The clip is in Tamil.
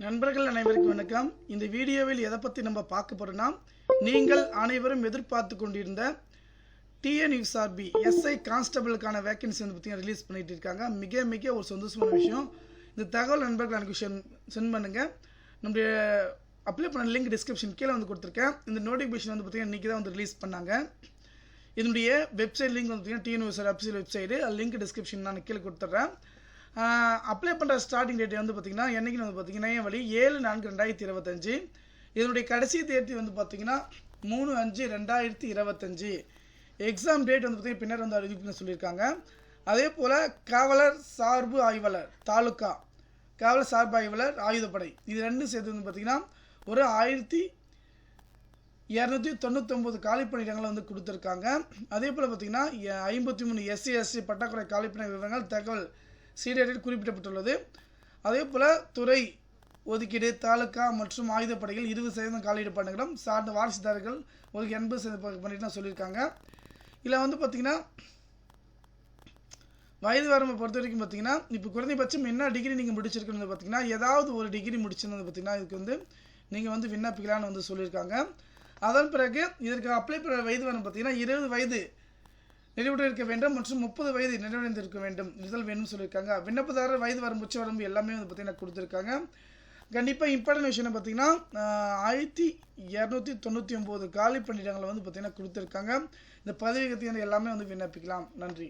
நண்பர்கள் அனைவருக்கும் வணக்கம். இந்த வீடியோவில் எதை பற்றி நம்ம பார்க்க போகிறோம்னா, நீங்கள் அனைவரும் எதிர்பார்த்து கொண்டிருந்த டிஎன்யூஎஸ்ஆர்பி எஸ்ஐ கான்ஸ்டபிளுக்கான வேக்கன்சி வந்து பார்த்தீங்கன்னா ரிலீஸ் பண்ணிட்டு இருக்காங்க. மிக ஒரு சந்தோஷமான விஷயம். இந்த தகவல் நண்பர்கள் எனக்கு சென்ட் பண்ணுங்கள். நம்முடைய அப்ளை பண்ண லிங்க் டிஸ்கிரிப்ஷன் கீழே வந்து கொடுத்துருக்கேன். இந்த நோட்டிஃபிகேஷன் வந்து பார்த்தீங்கன்னா இன்றைக்கி தான் வந்து ரிலீஸ் பண்ணாங்க. இதனுடைய வெப்சைட் லிங்க் வந்து பார்த்தீங்கன்னா TNUSR official website, link description நான் கீழே கொடுத்துட்றேன். அப்ளை பண்ணுற ஸ்டார்டிங் டேட் வந்து பார்த்திங்கன்னா என்றைக்கு வந்து பார்த்திங்கன்னா வழி 7/4/2025. இதனுடைய கடைசி தேதி வந்து பார்த்திங்கன்னா 3/5/2025. எக்ஸாம் டேட் வந்து பார்த்திங்கன்னா பின்னர் வந்து அறிவிப்புன்னு சொல்லியிருக்காங்க. அதே போல் காவலர் சார்பு ஆய்வாளர் தாலுக்கா, காவலர் சார்பு ஆய்வாளர் ஆயுதப்படை, இது ரெண்டும் சேர்த்து வந்து பார்த்திங்கன்னா ஒரு 1299 காலிப்பணியிடங்களை வந்து கொடுத்துருக்காங்க. அதே போல் பார்த்திங்கன்னா 53 SC/ST பட்டாக்குறை காலிப்பணி விவரங்கள் தகவல் சீடேட்டில் குறிப்பிடப்பட்டுள்ளது. அதே போல் துறை ஒதுக்கீடு தாலுக்கா மற்றும் ஆயுதப்படைகள் 20% காலியிடப்படும் சார்ந்த வாரிசுதாரர்கள் ஒரு 80% பண்ணிட்டு சொல்லியிருக்காங்க. இதில் வந்து பார்த்திங்கன்னா வயது வரம்பை பொறுத்த வரைக்கும் பார்த்திங்கன்னா இப்போ குறைந்தபட்சம் என்ன டிகிரி நீங்கள் முடிச்சிருக்கணும் பார்த்திங்கன்னா ஏதாவது ஒரு டிகிரி முடிச்சிருந்தது பார்த்திங்கன்னா இதுக்கு வந்து நீங்கள் வந்து விண்ணப்பிக்கலான்னு வந்து சொல்லியிருக்காங்க. அதன் பிறகு இதற்கு அப்ளை பண்ணுற வயது வரம்பு பார்த்திங்கன்னா 20 வயது நிறைவுற்றிருக்க வேண்டும் மற்றும் 30 வயது நிறைவடைந்திருக்க வேண்டும் ரிசல்ட் வேணும்னு சொல்லியிருக்காங்க. விண்ணப்பதாரர் வயது வரம்பு உச்ச வரம்பு எல்லாமே வந்து பார்த்திங்கன்னா கொடுத்துருக்காங்க. கண்டிப்பாக இம்பார்ட்டன்ட் விஷயம் பார்த்திங்கன்னா 1299 காலி பணியிடங்களை வந்து பார்த்திங்கன்னா கொடுத்துருக்காங்க. இந்த பதவிக்கு எல்லாமே வந்து விண்ணப்பிக்கலாம். நன்றி.